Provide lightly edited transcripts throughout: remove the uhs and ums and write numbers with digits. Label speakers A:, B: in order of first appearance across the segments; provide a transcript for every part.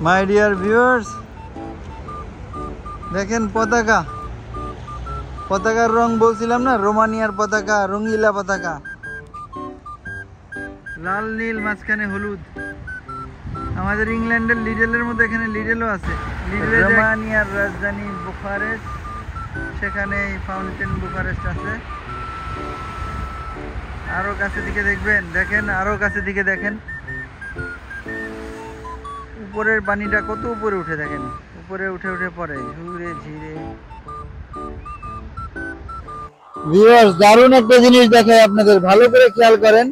A: My dear viewers, দেখেন পতাকা, পতাকার রং বলছিলাম না, রোমানিয়ার পতাকা, রঙিলা পতাকা, লাল নীল মাঝখানে হলুদ। আমাদের ইংল্যান্ডের লিডেলের মধ্যে এখানে লিডেলও আছে। রোমানিয়ার রাজধানী বুখারেস্ট, সেখানে ফাউন্টেন বুখারেস্ট আছে। আরো কাছে দিকে দেখবেন, দেখেন আরো কাছে দিকে দেখেন, উপরের পানিটা কত উপরে উঠে, দেখেন উপরে উঠে উঠে পড়ে ঝুরে ঝিরে। ভিউয়ার্স, দারুণ একটা জিনিস দেখাই আপনাদের, ভালো করে খেয়াল করেন।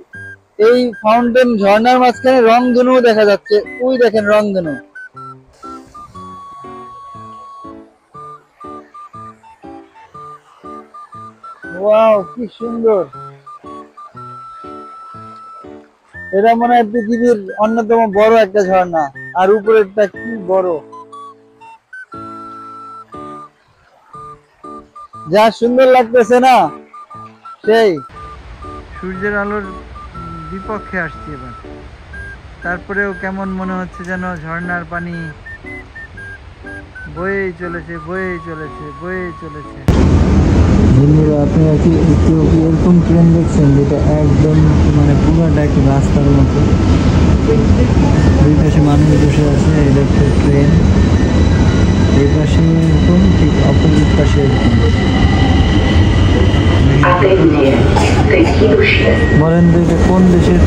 A: এই ফাউন্টেন ঝর্ণার মাঝখানে রংধনু দেখা যাচ্ছে, ওই দেখেন রংধনু। ওয়াও, কি সুন্দর! এটা মনে হয় পৃথিবীর অন্যতম বড় একটা ঝর্ণা, আর উপরেরটা কি বড়, যা সুন্দর লাগতেছে না সেই। সূর্যের আলোর বিপক্ষে আসছে এবার, তারপরেও কেমন মনে হচ্ছে যেন ঝর্ণার পানি বয়েই চলেছে, বয়েই চলেছে, বয়েই চলেছে। বন্ধুরা, আপনারা কি একটু এরকম ট্রেন দেখছেন যেটা একদম মানে পুরোটা একটা রাস্তার মতো, দুই পাশে মানুষ বসে আছে, এটা একটা ট্রেন, এই পাশে এরকম, ঠিক অপোজিট পাশে এরকম। বলেন তো এটা কোন দেশের?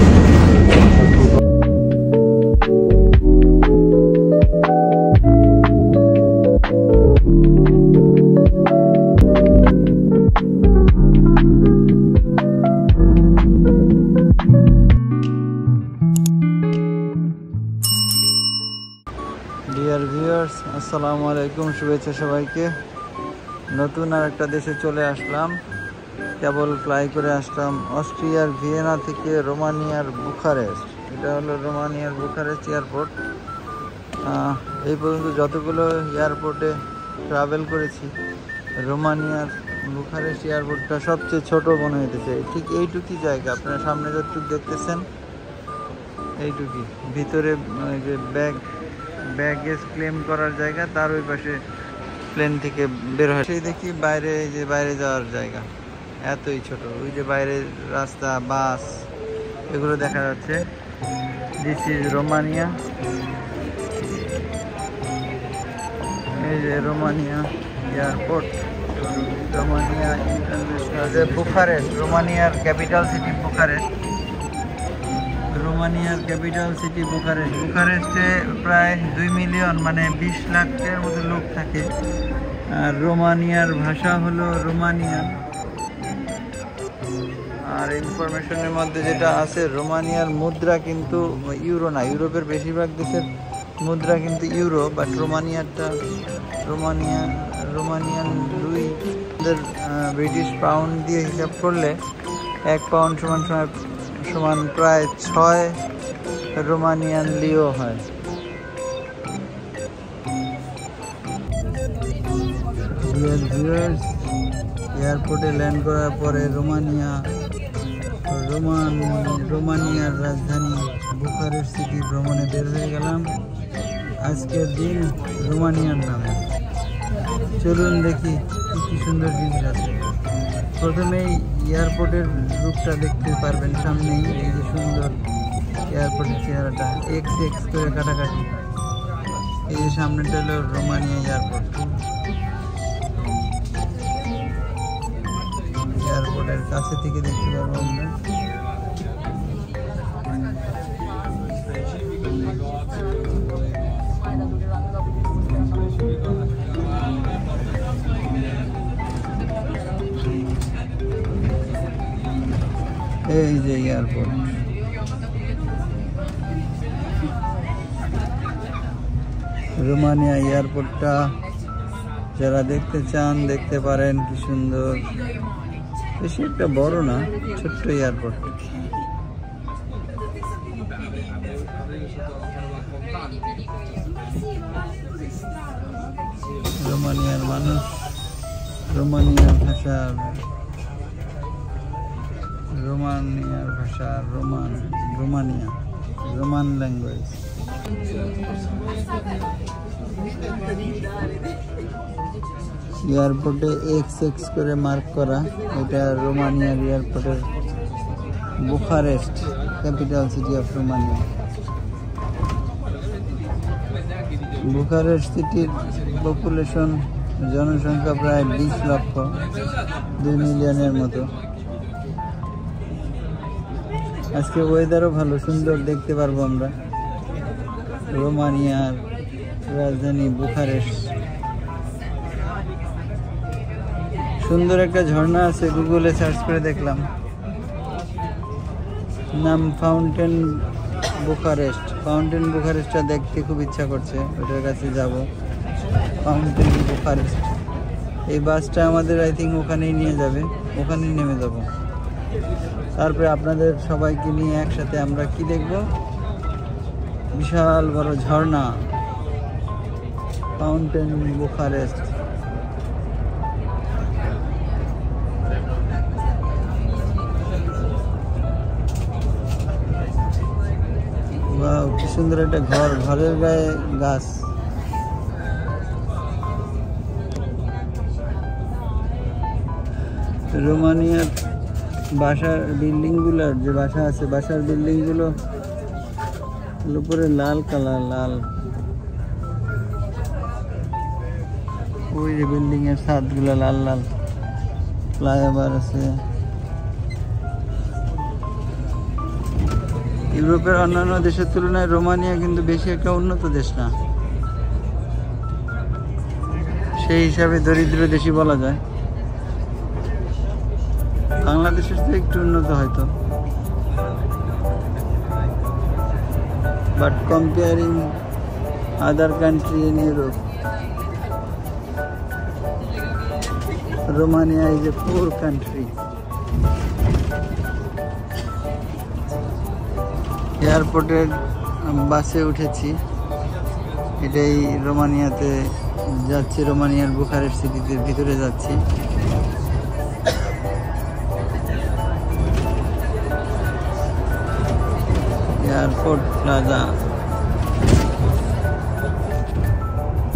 A: ডিয়ার ভিউয়ার্স, আসসালামু আলাইকুম, শুভেচ্ছা সবাইকে। নতুন আর একটা দেশে চলে আসলাম, কেবল ফ্লাই করে আসলাম অস্ট্রিয়ার ভিয়েনা থেকে রোমানিয়ার বুখারেস্ট। এটা হলো রোমানিয়ার বুখারেস্ট এয়ারপোর্ট। এই পর্যন্ত যতগুলো এয়ারপোর্টে ট্রাভেল করেছি, রোমানিয়ার বুখারেস্ট এয়ারপোর্টটা সবচেয়ে ছোট মনে হইতেছে। ঠিক এইটুকুই জায়গা, আপনারা সামনে যতটুকু দেখতেছেন এইটুকুই, ভিতরে যে ব্যাগেজ ক্লেম করার জায়গা, তার ওই পাশে প্লেন থেকে বের হয় সেই দেখি বাইরে, যে বাইরে যাওয়ার জায়গা এতই ছোট। ওই যে বাইরে রাস্তা, বাস, এগুলো দেখা যাচ্ছে। দিস ইজ রোমানিয়া, এই যে Romania airport, Romania international, Bucharest, রোমানিয়ার ক্যাপিটাল সিটি বুখারেস্ট। রোমানিয়ার ক্যাপিটাল সিটি বুখারেস্ট। বুখারেস্টে প্রায় 2 মিলিয়ন মানে 20 লাখের মতো লোক থাকে। আর রোমানিয়ার ভাষা হলো রোমানিয়ান। আর ইনফরমেশনের মধ্যে যেটা আছে, রোমানিয়ার মুদ্রা কিন্তু ইউরো না, ইউরোপের বেশিরভাগ দেশের মুদ্রা কিন্তু ইউরো, বাট রোমানিয়ারটা রোমানিয়ান লুই। ব্রিটিশ পাউন্ড দিয়ে হিসাব করলে 1 পাউন্ড সমান প্রায় 6 রোমানিয়ান লিও হয়। এয়ারপোর্টে ল্যান্ড করার পরে রোমানিয়ার রাজধানী বুখারেস্ট সিটি ভ্রমণে বের হয়ে গেলাম। আজকের দিন রোমানিয়ার নামে। চলুন দেখি কি সুন্দর জিনিস আছে। প্রথমেই এয়ারপোর্টের রূপটা দেখতে পারবেন সামনেই, এই যে সুন্দর এয়ারপোর্টের চেহারাটা, এক্স করে কাটাকাটি। এই যে সামনেটা হলো রোমানিয়া এয়ারপোর্ট। এয়ারপোর্টের কাছে থেকে দেখতে পারবো আমরা। এই যে এয়ারপোর্ট, রোমানিয়া এয়ারপোর্টটা যারা দেখতে চান দেখতে পারেন, কি সুন্দর। বেশি একটা বড় না, ছোট্ট এয়ারপোর্ট। রোমানিয়ার মানুষ, রোমানিয়ার ভাষা, রোমানিয়া, রোমান ল্যাঙ্গুয়েজ। এয়ারপোর্টে XX করে মার্ক করা, এটা রোমানিয়ার এয়ারপোর্টের Bucharest, capital city of Romania. Bucharest সিটির পপুলেশন, জনসংখ্যা প্রায় 20 লক্ষ, 2 মিলিয়নের মতো। আজকে ওয়েদারও ভালো, সুন্দর দেখতে পারবো আমরা রোমানিয়ার রাজধানী বুখারেস্ট। সুন্দর একটা ঝর্ণা আছে, গুগলে সার্চ করে দেখলাম, নাম ফাউন্টেন বুখারেস্ট। ফাউন্টেন বুখারেস্টটা দেখতে খুব ইচ্ছা করছে, ওটার কাছে যাব। ফাউন্টেন বুখারেস্ট, এই বাসটা আমাদের আই থিঙ্ক ওখানেই নিয়ে যাবে, ওখানেই নেমে যাব। তারপরে আপনাদের সবাইকে নিয়ে একসাথে আমরা কি দেখব? বিশাল বড় ঝর্ণা, ফাউন্টেন বুখারেস্ট। ওয়াও, কি সুন্দর একটা ঘর, ঘরের গায়ে গাছ। রোমানিয়ার বাসার বিল্ডিংগুলোর যে বাসা আছে, বাসার বিল্ডিংগুলো উপরে লাল কালার, লাল। ওই যে বিল্ডিং এর ছাদগুলো লাল লাল, ফ্লাইওভার আছে। ইউরোপের অন্যান্য দেশের তুলনায় রোমানিয়া কিন্তু বেশি একটা উন্নত দেশ না, সেই হিসাবে দরিদ্র দেশই বলা যায়। বাংলাদেশের তো একটু উন্নত হয়তো, but comparing other country in Europe, Romania is a পুর কান্ট্রি। এয়ারপোর্টের বাসে উঠেছি, এটাই রোমানিয়াতে যাচ্ছি, রোমানিয়ার বুখারেস্ট সিটিতে ভিতরে যাচ্ছি। Airport plaza.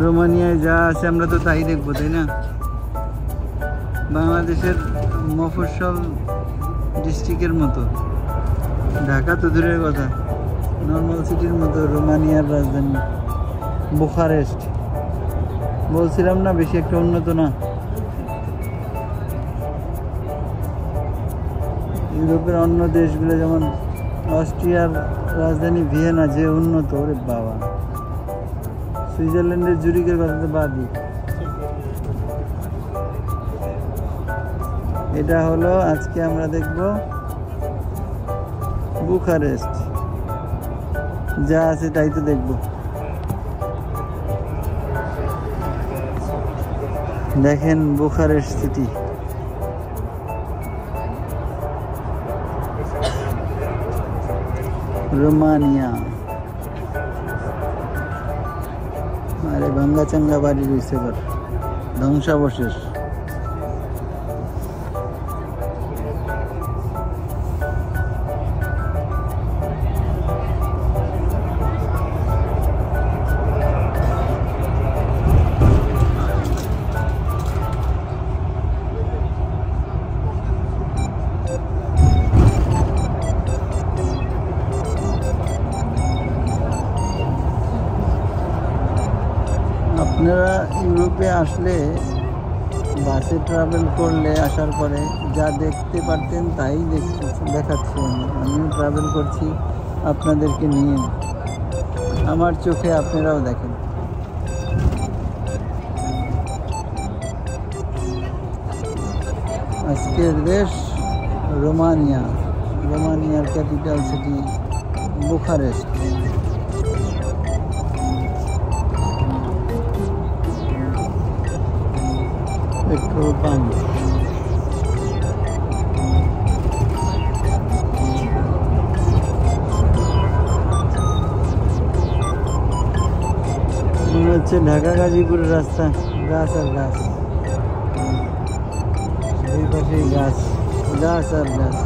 A: রোমানিয়ায় যা আছে আমরা তো তাই দেখবো, তাই না? বাংলাদেশের মফস্বল ডিস্ট্রিক্টের মতো, ঢাকা তো দূরের কথা, নর্মাল সিটির মতো রোমানিয়ার রাজধানী বুখারেস্ট। বলছিলাম না বেশি একটা উন্নত না। ইউরোপের অন্য দেশগুলো যেমন অস্ট্রিয়ার রাজধানী ভিয়েনা যে উন্নত, ওরে বাবা, সুইজারল্যান্ডের জুরিকের কথা তো বাদই। এটা হলো আজকে আমরা দেখব বুখারেস্ট, যা আছে তাই তো দেখব। দেখেন বুখারেস্ট সিটি, রোমানিয়া। আরে ভাঙ্গা চাঙ্গা বাড়ি রয়েছে, এবার ধ্বংসাবশেষ। আপনারা ইউরোপে আসলে বাসে ট্রাভেল করলে, আসার পরে যা দেখতে পারতেন তাই দেখাচ্ছি। আমিও ট্রাভেল করছি আপনাদেরকে নিয়ে, আমার চোখে আপনারাও দেখেন। আজকের দেশ রোমানিয়া, রোমানিয়ার capital city Bucharest. Petrol pump, মনে হচ্ছে ঢাকা গাজীপুরের রাস্তা, গাছ আর গাছ, এই পাশে গাছ, গাছ আর গাছ।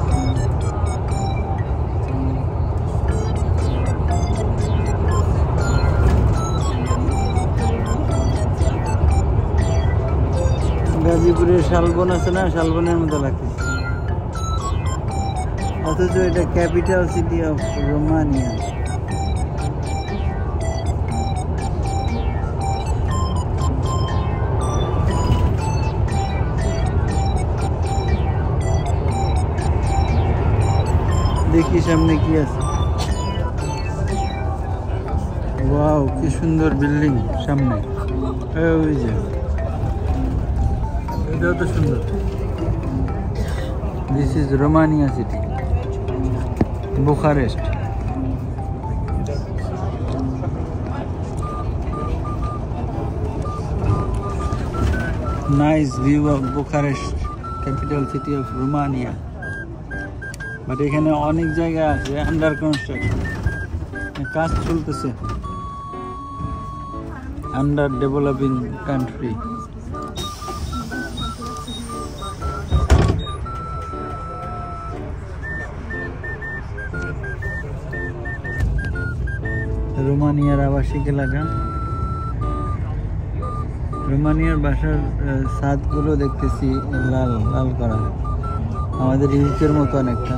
A: গাজীপুরের শালবন আছে না, শালবনের মতো লাগতেছে, অথচ এটা ক্যাপিটাল সিটি অফ রোমানিয়া। দেখি সামনে কি আছে। ওয়াও, কি সুন্দর বিল্ডিং সামনে, ওই যে এটাও তো সুন্দর। This is Romania city, Bucharest. Nice view of Bucharest, capital city of Romania. But এখানে অনেক জায়গা আছে আন্ডার কনস্ট্রাকশন, কাজ চলতেছে, আন্ডার ডেভেলপিং কান্ট্রি। রোমানিয়ার আবাসিক এলাকা, রোমানিয়ার বাসার ছাদগুলো দেখতেছি লাল লাল করা, আমাদের ইউকের মতো অনেকটা।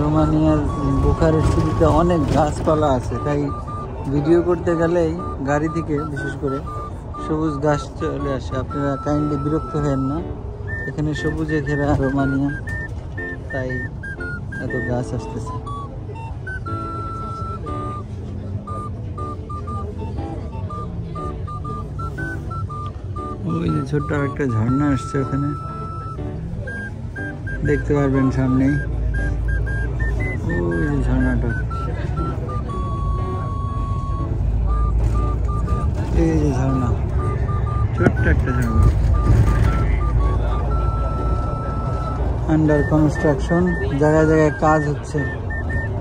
A: রোমানিয়ার বুখারেস্ট সিটিতে অনেক গাছপালা আছে, তাই ভিডিও করতে গেলেই গাড়ি থেকে বিশেষ করে সবুজ গাছ চলে আসে। আপনারা কাইন্ডলি বিরক্ত হেন না, এখানে সবুজে ঘেরা রোমানিয়া, তাই এত গাছ আসতেছে। ওই যে ছোট্ট একটা ঝর্ণা আসছে, ওখানে দেখতে পারবেন সামনেই, ওই যে ঝর্ণাটা, এই যে ঝর্ণা, ছোট্ট একটা ঝর্ণা। আন্ডার কনস্ট্রাকশন, জায়গায় জায়গায় কাজ হচ্ছে,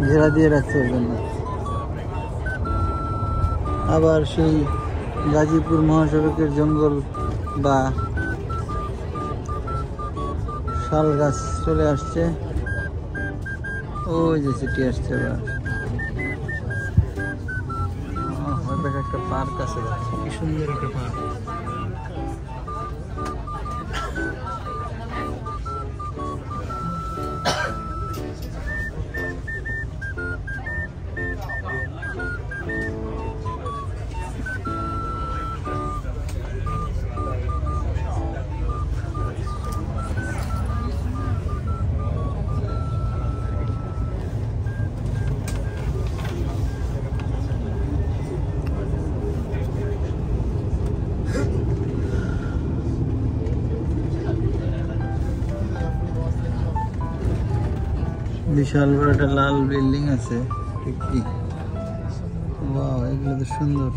A: ঘেরা দিয়ে রাখছে ওর জন্য। আবার সেই গাজীপুর মহাসড়কের জঙ্গল বা শাল গাছ চলে আসছে, ওই যে সিটি আসছে। এবার একটা পার্ক আছে, কি সুন্দর একটা পার্ক। বিশাল বড় একটা লাল বিল্ডিং আছে, কি ওয়াও, এগুলো তো সুন্দর।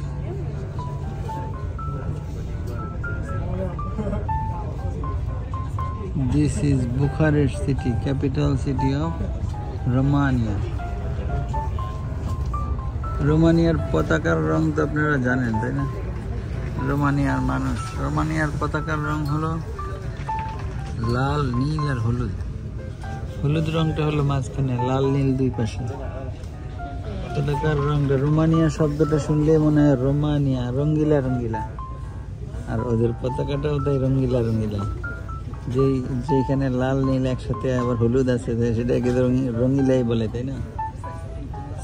A: This is Bucharest city, capital city of Romania. রোমানিয়ার পতাকার রং তো আপনারা জানেন, তাই না? রোমানিয়ার মানুষ, রোমানিয়ার পতাকার রং হলো লাল, নীল আর হলুদ। হলুদ রংটা হলো মাঝখানে, লাল নীল দুই পাশে। পতাকার রংটা, রোমানিয়া শব্দটা শুনলে মনে হয় রোমানিয়া, রঙ্গিলা রঙ্গিলা, আর ওদের পতাকাটাও তাই রঙ্গিলা রঙ্গিলা। যেখানে লাল নীল একসাথে আবার হলুদ আছে, সেটাকে রঙ্গিলাই বলে, তাই না?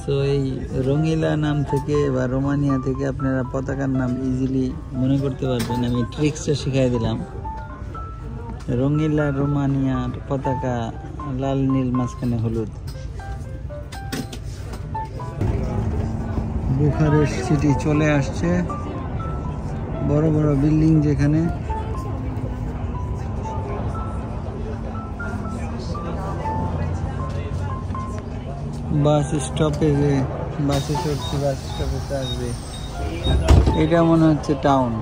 A: সো এই রঙ্গিলা নাম থেকে বা রোমানিয়া থেকে আপনারা পতাকার নাম ইজিলি মনে করতে পারবেন। আমি ট্রিক্সটা শিখাই দিলাম। রঙ্গিলা রোমানিয়ার পতাকা, লাল নীল, মাঝখানে হলুদ। বুখারেস্ট সিটি চলে আসছে, বড় বড় বিল্ডিং, যেখানে বাস স্টপেজে বাসে চড়ছি, বাস স্টপেজে আসবে। এটা মনে হচ্ছে টাউন।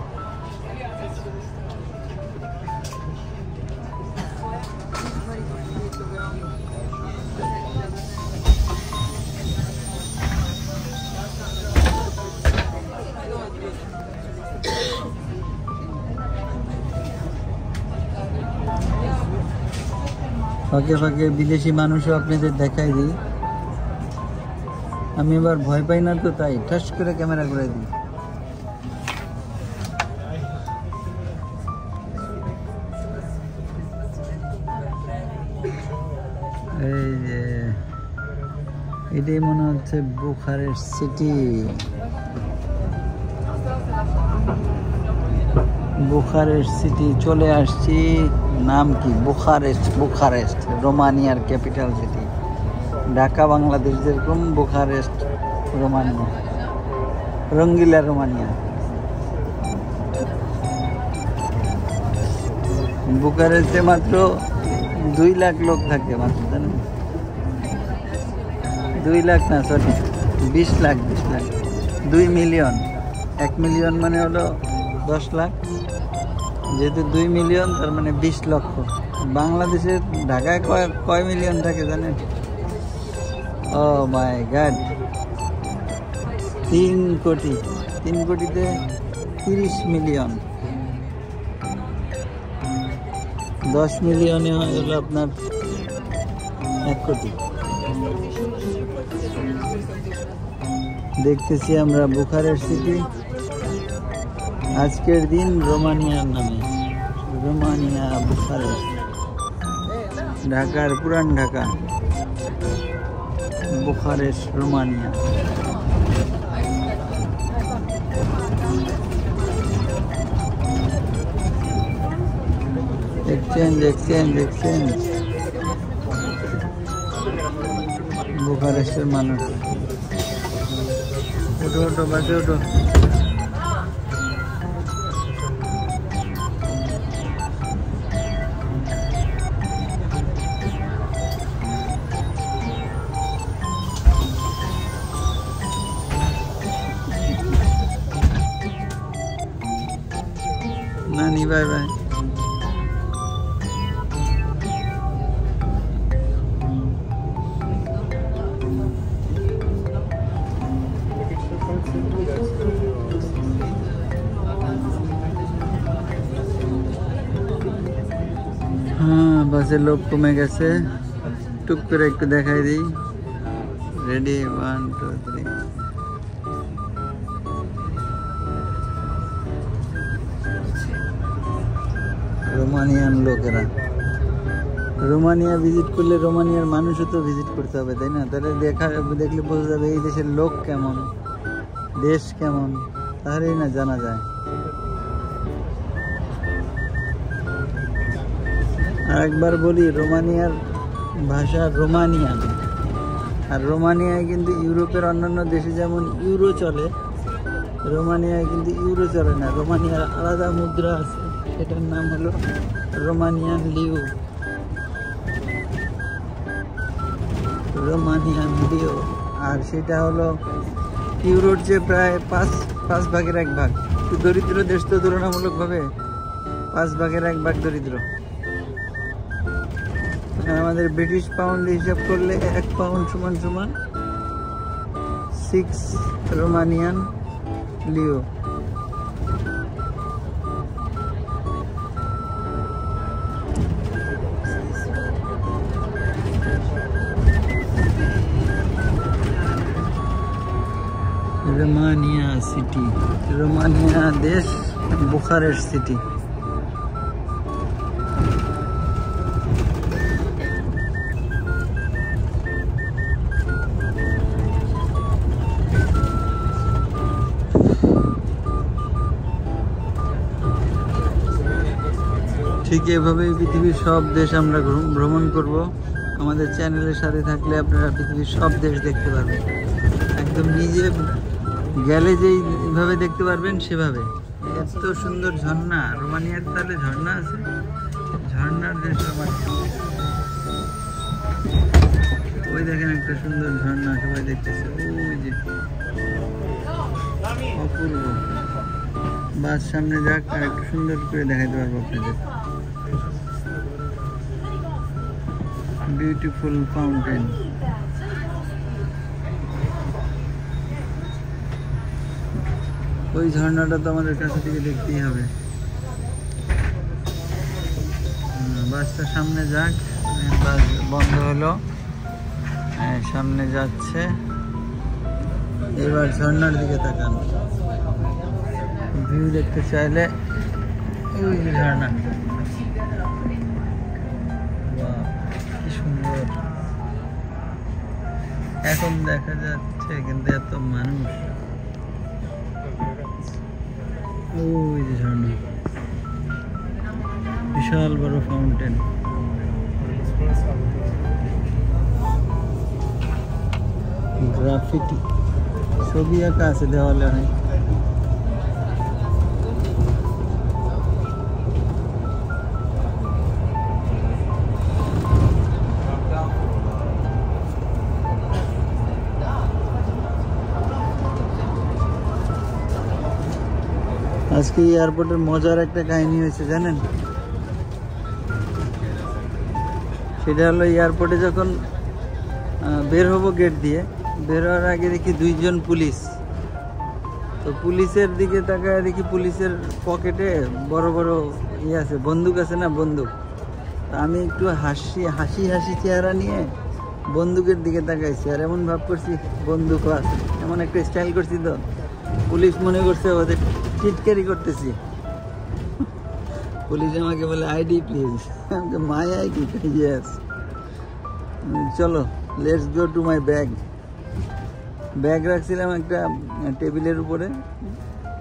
A: ফাঁকে ফাঁকে বিদেশি মানুষও আপনাদের দেখাই দিই। আমি এবার ভয় পাই না তো, তাই ঠাস করে ক্যামেরা করে দিই। এই যে এটাই মনে হচ্ছে বুখারেস্ট সিটি। বুখারেস্ট সিটি চলে আসছি। নাম কি? বুখারেস্ট। বুখারেস্ট রোমানিয়ার ক্যাপিটাল সিটি। ঢাকা বাংলাদেশ যেরকম, বুখারেস্ট রোমানিয়া, রঙ্গিলা রোমানিয়া। বুখারেস্টে মাত্র 2 লাখ লোক থাকে মাত্র, জানেন? 2 লাখ না, সরি 20 লাখ। 2 মিলিয়ন। 1 মিলিয়ন মানে হলো 10 লাখ, যেহেতু 2 মিলিয়ন তার মানে 20 লক্ষ। বাংলাদেশে ঢাকায় কয় মিলিয়ন থাকে জানেন? ও মাই গড, 3 কোটি। 3 কোটিতে 30 মিলিয়ন। 10 মিলিয়নে হলো আপনার 1 কোটি। দেখতেছি আমরা বুখারেস্ট সিটি। আজকের দিন রোমানিয়ার নামে, রোমানিয়া বুখারেস্ট। ঢাকার পুরান ঢাকা, বুখারেস্ট রোমানিয়া। এক্সচেঞ্জ বুখারেস্টের মানুষ। ওঠো বাসে ওঠো। নানি বাই বাই। হ্যাঁ, বাসের লোক কমে গেছে। টুক করে একটু দেখাই দিই। রেডি, 1 2 3। রোমানিয়ান লোকেরা। রোমানিয়া ভিজিট করলে রোমানিয়ার মানুষও তো ভিজিট করতে হবে, তাই না? তাহলে দেখলে বোঝা যাবে এই দেশের লোক কেমন, দেশ কেমন, তাহলেই না জানা যায়। আর একবার বলি, রোমানিয়ার ভাষা রোমানিয়ান। আর রোমানিয়ায় কিন্তু ইউরোপের অন্যান্য দেশে যেমন ইউরো চলে, রোমানিয়ায় কিন্তু ইউরো চলে না। রোমানিয়ার আলাদা মুদ্রা আছে, সেটার নাম হলো রোমানিয়ান লিউ। Romanian leu. আর সেটা হলো ইউরোর যে প্রায় 5 ভাগের 1 ভাগ। দরিদ্র দেশ তো তুলনামূলকভাবে 5 ভাগের 1 ভাগ দরিদ্র। আমাদের ব্রিটিশ পাউন্ড হিসাব করলে 1 পাউন্ড সমান 6 রোমানিয়ান লিও। রোমানিয়া সিটি, রোমানিয়া দেশ, বুখারেস্ট সিটি। ঠিক এভাবেই পৃথিবীর সব দেশ আমরা ভ্রমণ করব। আমাদের চ্যানেলের সাথে থাকলে আপনারা পৃথিবীর সব দেশ দেখতে পারবেন, একদম নিজে গেলে যেইভাবে দেখতে পারবেন সেভাবে। এত সুন্দর ঝর্ণা, রোমানিয়ার তাহলে ঝর্ণা আছে, ঝর্ণার দেশ রোমানিয়া। ওই দেখেন একটা সুন্দর ঝর্ণা সবাই দেখতেছে, ওই যে অপূর্ব। বাস সামনে যাক, আর একটু সুন্দর করে দেখাইতে পারবো আপনাদের। Beautiful fountain. ওই ঝর্ণাটা তো আমাদের কাছে থেকে দেখতেই হবে। বাসটা সামনে যাক, বাস বন্ধ হলো, সামনে যাচ্ছে। এবার ঝর্ণার দিকে তাকান, ভিউ দেখতে চাইলে ওই যে ঝর্ণা। বাহ, কি সুন্দর। এখন দেখা যাচ্ছে কিন্তু এত মানুষ। ওই যে ঝর্ণা, বিশাল বড় ফাউন্টেন। গ্রাফিটি ছবি আঁকা আছে দেওয়ালে অনেক। আজকে এয়ারপোর্টের মজার একটা কাহিনী হয়েছে জানেন? সেটা হলো এয়ারপোর্টে যখন বের হবো গেট দিয়ে, বের হওয়ার আগে দেখি দুইজন পুলিশ। তো পুলিশের দিকে তাকায় দেখি পুলিশের পকেটে বড় বড় আছে, বন্দুক আছে না, বন্দুক। তো আমি একটু হাসি চেহারা নিয়ে বন্দুকের দিকে তাকাইছি, আর এমন ভাব করছি বন্দুক আছে, এমন একটা স্টাইল করছি। তো পুলিশ মনে করছে ওদের টিটকারি করতেছি। পুলিশ আমাকে বলে আইডি প্লিজ, আমাকে মাই আইডি। ইয়েস, চলো let's go to my bag. Bag রাখছিলাম একটা টেবিলের উপরে,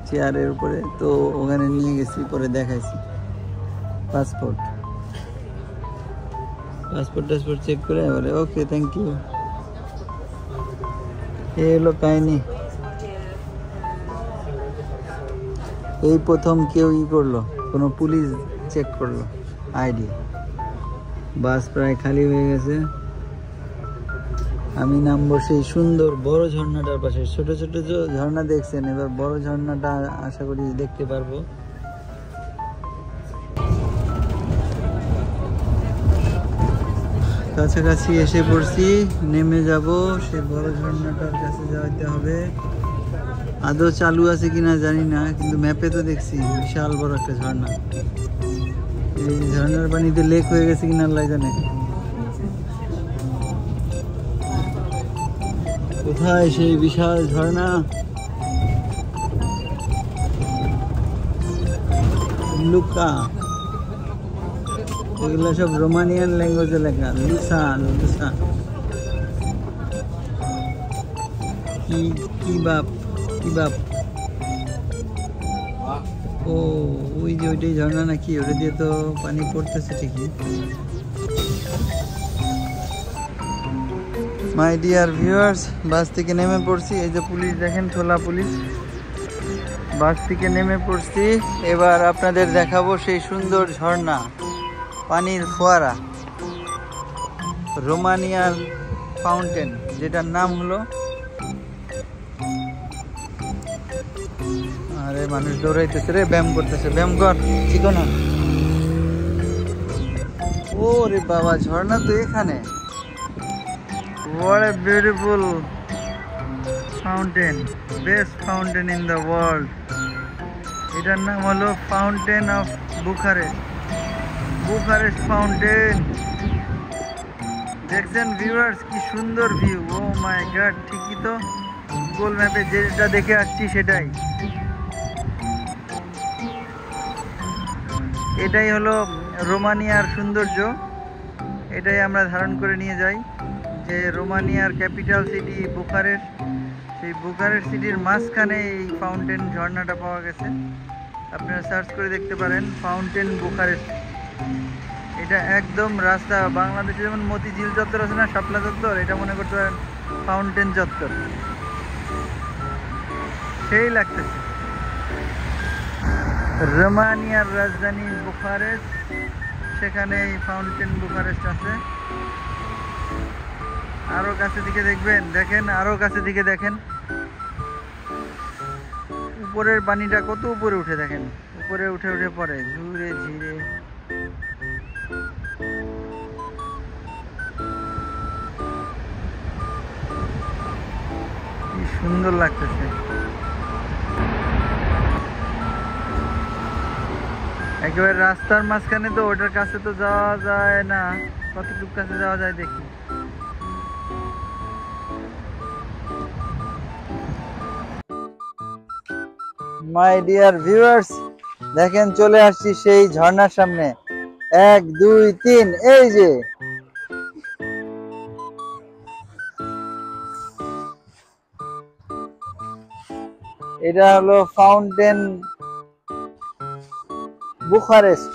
A: চেয়ারের উপরে, তো ওখানে নিয়ে গেছি, পরে দেখাইছি পাসপোর্ট টাসপোর্ট চেক করে বলে ওকে থ্যাংক ইউ। এই হলো কাহিনী। এই প্রথম কেউ করলো, কোনো পুলিশ চেক করলো আইডি। বাস প্রায় খালি হয়ে গেছে। আমি নামবো সেই সুন্দর বড় ঝর্ণাটার পাশে। ছোট ছোট যে ঝর্ণা দেখছেন, এবার বড় ঝর্ণাটা আশা করি দেখতে পারবো। কাছাকাছি এসে পড়ছি, নেমে যাব। সেই বড় ঝর্ণাটার কাছে যাইতে হবে। আদৌ চালু আছে কিনা জানি না, কিন্তু ম্যাপে তো দেখছি বিশাল বড় একটা ঝর্ণা। এই ঝর্ণার পানিতে লেক হয়ে গেছে কিনা আল্লাহ জানে। কোথায় সেই বিশাল ঝর্ণা? লুকা, এগুলো সব রোমানিয়ান ল্যাঙ্গুয়েজে লেখা। লুসা, কি বাপ। ও ওই যে ওইটাই ঝর্ণা নাকি? ওটা দিয়ে তো পানি পড়তেছে ঠিকই। মাই ডিয়ার ভিউয়ার্স, বাস থেকে নেমে পড়ছি। এই যে পুলিশ দেখেন, ছোলা পুলিশ। বাস থেকে নেমে পড়ছি, এবার আপনাদের দেখাবো সেই সুন্দর ঝর্ণা, পানির ফোয়ারা, রোমানিয়ার ফাউন্টেন, যেটার নাম হলো, আরে মানুষ দৌড়াইতেছে রে, ব্যায়াম করতেছে। ব্যায়াম কর, চিকো না। ও রে বাবা, ঝর্ণা তো এখানে। What a beautiful fountain, best fountain in the world. এটার নাম হলো ফাউন্টেন অফ বুখারেস্ট ফাউন্টেন। দেখছেন ভিউয়ার্স, কি সুন্দর ভিউ। ও মাই গড, ঠিকই তো, গুগল ম্যাপে যেটা দেখে আসছি সেটাই। এটাই হলো রোমানিয়ার সৌন্দর্য, এটাই আমরা ধারণ করে নিয়ে যাই। যে রোমানিয়ার ক্যাপিটাল সিটি বুখারেস্ট, সেই বুখারেস্ট সিটির মাঝখানে এই ফাউন্টেন ঝর্ণাটা পাওয়া গেছে। আপনারা সার্চ করে দেখতে পারেন, ফাউন্টেন বুখারেস্ট। এটা একদম রাস্তা, বাংলাদেশে যেমন মতিঝিল চত্বর আছে না, শাপলা চত্বর, এটা মনে করতে পারেন ফাউন্টেন চত্বর, সেই লাগতেছে। রোমানিয়ার রাজধানী বুখারেস্ট, সেখানে এই ফাউন্টেন বুখারেস্ট আছে। আরো কাছে দিকে দেখবেন, দেখেন, আরো কাছে দিকে দেখেন, উপরের পানিটা কত উপরে উঠে, দেখেন উপরে উঠে পড়ে ঝুরে ঝিরে। কি সুন্দর লাগতেছে। একেবারে রাস্তার মাঝখানে, তো ওটার কাছে তো যাওয়া যায় না। কতটুকু কাছে যাওয়া যায় দেখি। মাই ডিয়ার ভিউয়ার্স, দেখেন চলে আসছি সেই ঝর্ণার সামনে। 1 2 3, এই যে এটা হলো ফাউন্টেন বুখারেস্ট,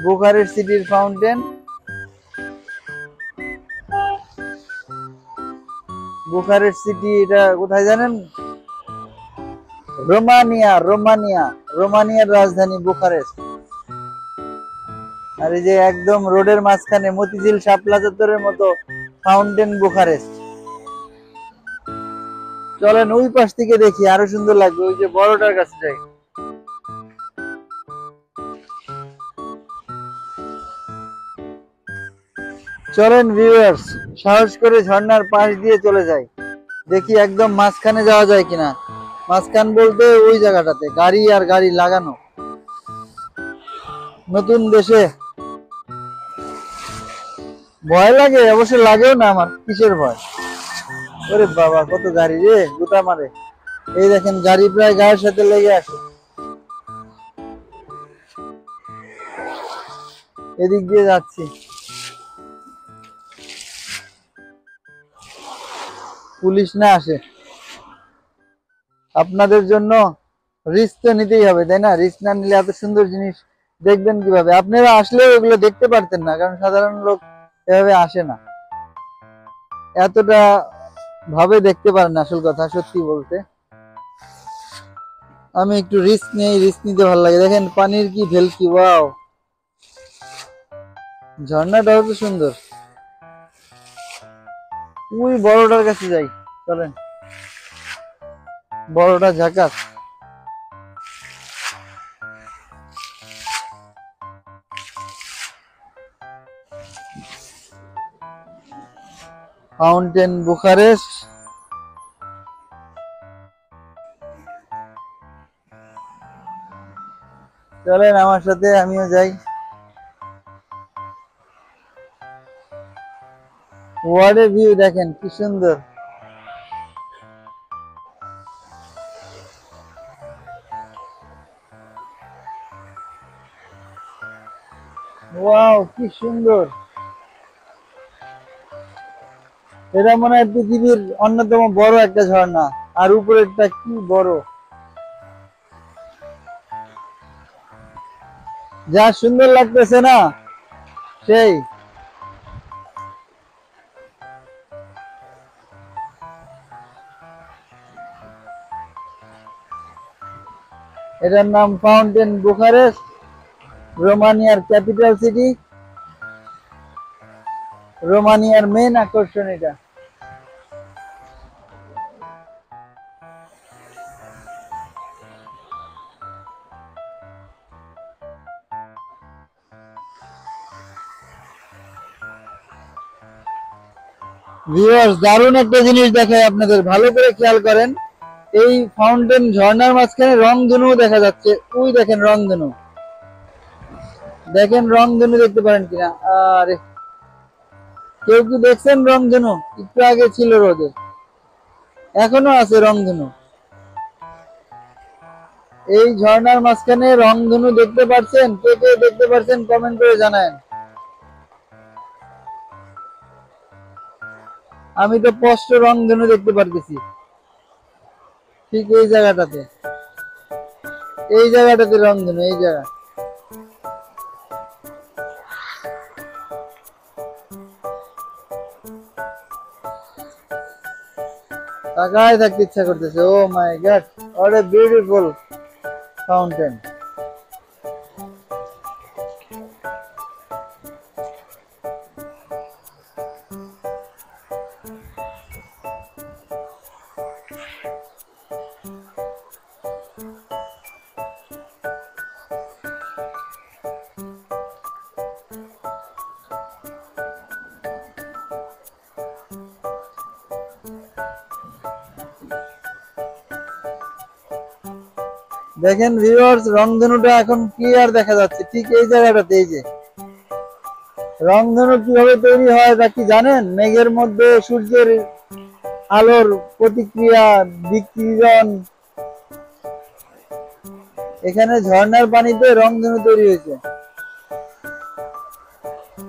A: বুখারেস্ট সিটির ফাউন্টেন। বুখারেস্ট সিটি এটা কোথায় জানেন? রোমানিয়া, রোমানিয়ার রাজধানী বুখারেস্ট। আর এই যে একদম রোডের মাঝখানে মতিঝিল শাপলা চত্বরের মতো ফাউন্টেন বুখারেস্ট। চলেন ওই পাশ থেকে দেখি, আরো সুন্দর লাগবে। ওই যে বড়টার কাছে যাই। চলেন ভিউয়ার্স, সাহস করে ঝর্ণার পাশ দিয়ে চলে যাই, দেখি একদম মাঝখানে যাওয়া যায় কিনা। মাঝখান বলতে ওই জায়গাটাতে গাড়ি আর গাড়ি লাগানো। নতুন দেশে ভয় লাগে, অবশ্য লাগেও না আমার। কিসের ভয়? ওরে বাবা, কত গাড়ি রে, গুতা মারে। এই দেখেন গাড়ি প্রায় গায়ের সাথে লেগে আসে। এদিক দিয়ে যাচ্ছি, পুলিশ না আসে। আপনাদের জন্য রিস্ক তো নিতেই হবে, তাই না? রিস্ক না নিলে এত সুন্দর জিনিস দেখবেন কিভাবে? আপনারা আসলেও এগুলো দেখতে পারতেন না, কারণ সাধারণ লোক এভাবে আসে না, এতটা ভাবে দেখতে পারেন না। আসল কথা সত্যি বলতে, আমি একটু রিস্ক নেই, রিস্ক নিতে ভালো লাগে। দেখেন পানির কি ভেলকি, ওয়াও! ঝর্ণাটাও তো সুন্দর। ওই বড়টার কাছে যাই, চলেন। বড়টা ঝাকাস। Fountain Bucharest. চলেন আমার সাথে, আমিও যাই। ওয়ার্ড ভিউ দেখেন কি সুন্দর। ওয়াও, কি সুন্দর! এটা মনে হয় পৃথিবীর অন্যতম বড় একটা ঝর্ণা। আর উপরেরটা কি বড়! যা সুন্দর লাগতেছে না, সেই। এটার নাম ফাউন্টেন বুখারেস্ট, রোমানিয়ার ক্যাপিটাল সিটি, রোমানিয়ার মেন আকর্ষণ এটা। ভিউয়ার্স, দারুণ একটা জিনিস দেখায় আপনাদের, ভালো করে খেয়াল করেন। এই ফাউন্টেন ঝর্ণার মাঝখানে রংধনু দেখা যাচ্ছে। ওই দেখেন রংধনু, দেখেন রংধনু দেখতে পারেন কিনা? আরে কেউ কি দেখছেন রংধনু? একটু আগে ছিল রোদে, এখনো আছে রংধনু। এই ঝর্ণার মাঝখানে রংধনু দেখতে পাচ্ছেন? কে কে দেখতে পাচ্ছেন কমেন্ট করে জানান। আমি তো স্পষ্ট রংধনু দেখতে পারতেছি, ঠিক এই জায়গাটাতে, এই জায়গাটাতে রংধনু, এই জায়গা। তাকায় থাকতে ইচ্ছা করতেছে। Oh my God, what a beautiful fountain. দেখেন ভিউয়ার্স, রংধনুটা এখন ক্লিয়ার দেখা যাচ্ছে, ঠিক এই জায়গাটাতে। এই যে রংধনু কিভাবে তৈরি হয় তা কি জানেন? মেঘের মধ্যে সূর্যের আলোর প্রতিক্রিয়া, বিকিরণ, এখানে ঝর্ণার পানিতে রংধনু তৈরি হয়েছে।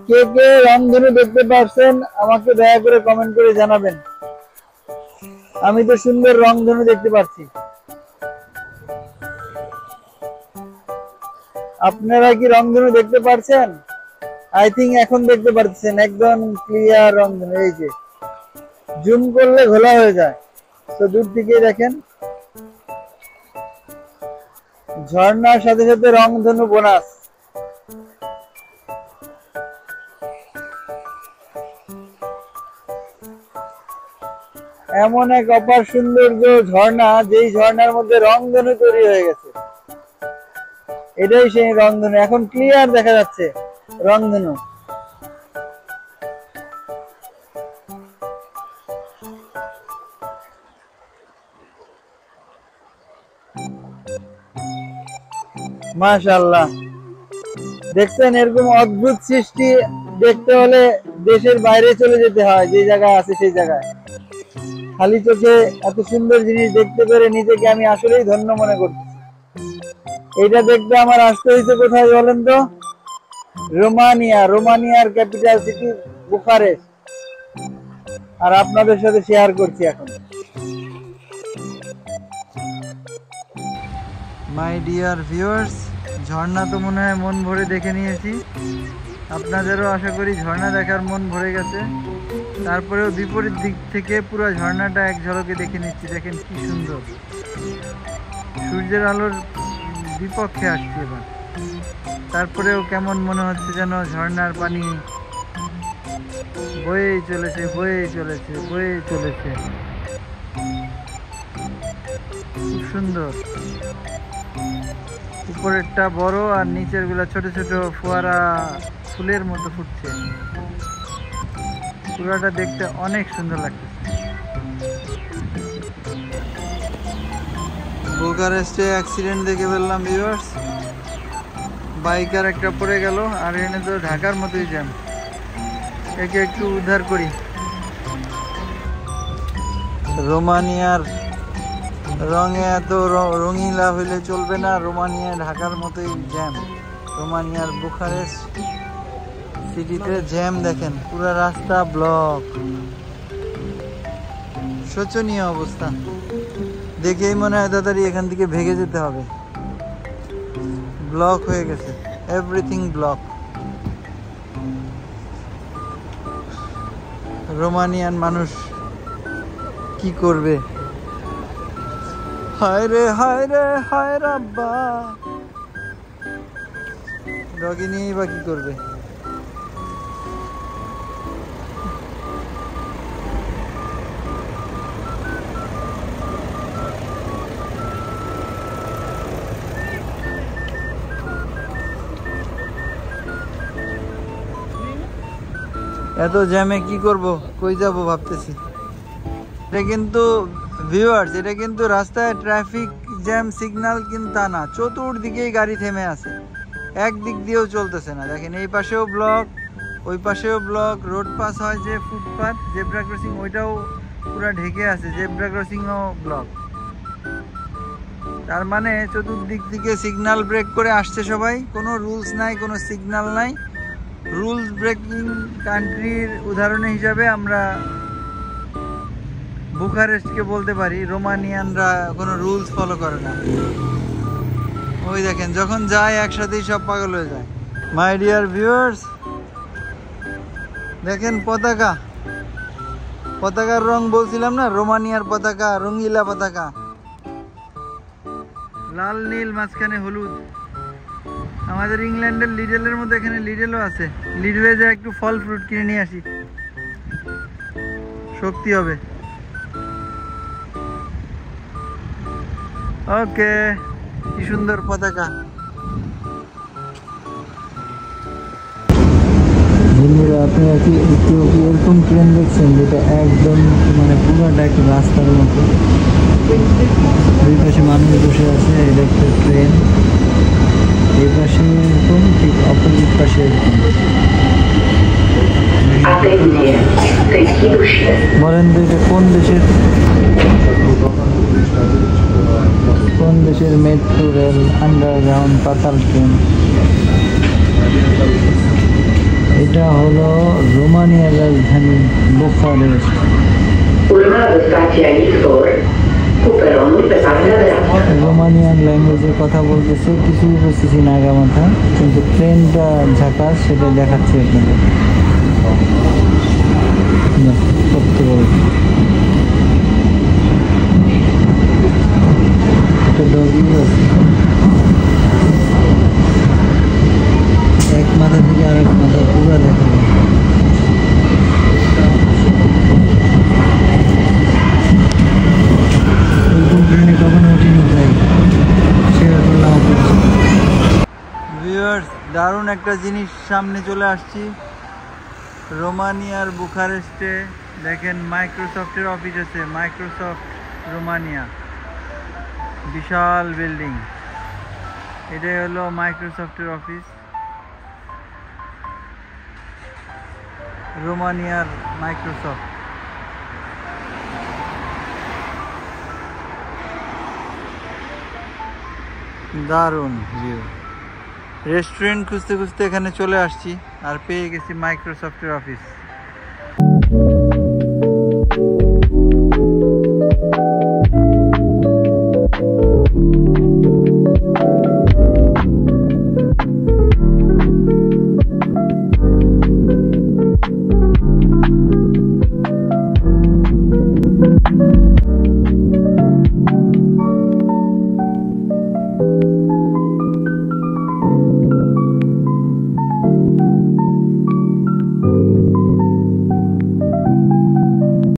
A: কে কে রংধনু দেখতে পারছেন আমাকে দয়া করে কমেন্ট করে জানাবেন। আমি তো সুন্দর রংধনু দেখতে পাচ্ছি। আপনারা কি রংধনু দেখতে পারছেন? আই থিঙ্ক এখন দেখতে পাচ্ছেন একদম ক্লিয়ার রংধনু। এই যে জুম করলে ঘোলা হয়ে যায়, তো দূর থেকে দেখেন ঝর্ণার সাথে সাথে রংধনু বোনাস। এমন এক অপার সৌন্দর্য ঝর্ণা, যেই ঝর্ণার মধ্যে রংধনু তৈরি হয়ে গেছে। এটাই সেই রংধনু, এখন ক্লিয়ার দেখা যাচ্ছে রংধনু। মাশাআল্লাহ, দেখছেন এরকম অদ্ভুত সৃষ্টি দেখতে হলে দেশের বাইরে চলে যেতে হয়, যে জায়গায় আছে সেই জায়গায়। খালি চোখে এত সুন্দর জিনিস দেখতে পেরে নিজেকে আমি আসলেই ধন্য মনে করতেছি। এটা দেখতে আমার আসতে হয়েছে কোথায় বলেন তো? রোমানিয়া, রোমানিয়ার ক্যাপিটাল সিটি বুখারেস্ট। আর আপনাদের সাথে শেয়ার করছি এখন। মাই ডিয়ার ভিউয়ার্স, ঝর্ণা তো মনে হয় মন ভরে দেখে নিয়েছি। আপনাদেরও আশা করি ঝর্ণা দেখার মন ভরে গেছে। তারপরেও বিপরীত দিক থেকে পুরো ঝর্ণাটা এক ঝলকে দেখে নিচ্ছি। দেখেন কি সুন্দর, সূর্যের আলোর বিপক্ষে আসছে এবার। তারপরেও কেমন মনে হচ্ছে যেন ঝর্ণার পানি বয়েই চলেছে, বয়েই চলেছে, বয়েই চলেছে। খুব সুন্দর। উপরেরটা বড় আর নিচের গুলা ছোট ছোট ফোয়ারা ফুলের মতো ফুটছে। পুরাটা দেখতে অনেক সুন্দর লাগছে। বুখারেস্টে অ্যাক্সিডেন্ট দেখে ফেললাম ভিউয়ার্স। বাইকার একটা পড়ে গেল, আর এখানে তো ঢাকার মতোই জ্যাম। একে একটু উদ্ধার করি। রোমানিয়ার রঙে এত রঙিলা হইলে চলবে না, রোমানিয়া ঢাকার মতোই জ্যাম। রোমানিয়ার বুখারেস্ট সিটিতে জ্যাম দেখেন, পুরো রাস্তা ব্লক। শোচনীয় অবস্থা, দেখেই মনে হয় তাড়াতাড়ি এখান থেকে ভেগে যেতে হবে। ব্লক হয়ে গেছে, এভরিথিং ব্লক। রোমানিয়ান মানুষ কি করবে? হায় রে হায় রে হায় রাব্বা, ডগি নিয়েই বা কি করবে? এত জ্যামে কি করব, কই যাব ভাবতেছি। এটা কিন্তু ভিউয়ার্স, এটা কিন্তু রাস্তায় ট্রাফিক জ্যাম সিগন্যাল কিন্তু তা না, চতুর্দিকেই গাড়ি থেমে আছে, একদিক দিয়েও চলতেছে না। দেখেন এই পাশেও ব্লক, ওই পাশেও ব্লক। রোড পাস হয় যে ফুটপাথ, জেব্রা ক্রসিং, ওইটাও পুরো ঢেকে আছে, জেব্রা ক্রসিংও ব্লক। তার মানে চতুর্দিক থেকে সিগন্যাল ব্রেক করে আসছে সবাই, কোনো রুলস নাই, কোনো সিগন্যাল নাই। রুলস ব্রেকিং কান্ট্রির উদাহরণ হিসাবে আমরা বুখারেস্টকে বলতে পারি। রোমানিয়ানরা কোনো রুলস ফলো করে না। ওই দেখেন যখন যায় একসাথেই সব পাগল হয়ে যায়। মাই ডিয়ার ভিউয়ার্স, দেখেন পতাকা, পতাকার রং বলছিলাম না, রোমানিয়ার পতাকা, রঙিলা পতাকা, লাল নীল মাঝখানে হলুদ। আমাদের ইংল্যান্ডের লিডেলের মধ্যে এখানে লিডেলও আছে। লিডেলে যা একটু ফল ফ্রুট কিনে নিয়ে আসি, শক্তি হবে। ওকে, কি সুন্দর পতাকা। আপনারা কি এরকম ট্রেন দেখছেন যেটা একদম মানে পুরোটা একটা রাস্তার মতো, দুই পাশে মানুষ বসে আছে, এটা একটা ট্রেন। এই পাশে এরকম, ঠিক অপোজিট পাশে এরকম। বলেন তো এটা কোন দেশের, কোন বাংলাদেশের মেট্রো রেল, আন্ডারগ্রাউন্ড পাতাল ট্রেন। এটা হলো রোমানিয়ার রাজধানী বুখারেস্ট। রোমানিয়ান ল্যাঙ্গুয়েজে কথা বলতেছে, কিছুই বুঝতেছি না আগা মাথা, কিন্তু ট্রেনটা ঝাঁকাস সেটা দেখাচ্ছে আপনাদের। সত্যি বলছি একটা ডগিও আছে, এক মাথা থেকে আরেক মাথা পুরো দেখা যায়। কখনো উঠিনি, তাই শেয়ার করলাম। ভিউয়ার্স, দারুণ একটা জিনিস সামনে চলে আসছি। রোমানিয়ার বুখারেস্টে দেখেন মাইক্রোসফটের অফিস আছে, মাইক্রোসফট রোমানিয়া, বিশাল বিল্ডিং। এটাই হলো মাইক্রোসফটের অফিস, রোমানিয়ার মাইক্রোসফট। দারুণ ভিউ। রেস্টুরেন্ট খুঁজতে খুঁজতে এখানে চলে আসছি আর পেয়ে গেছি মাইক্রোসফটের অফিস।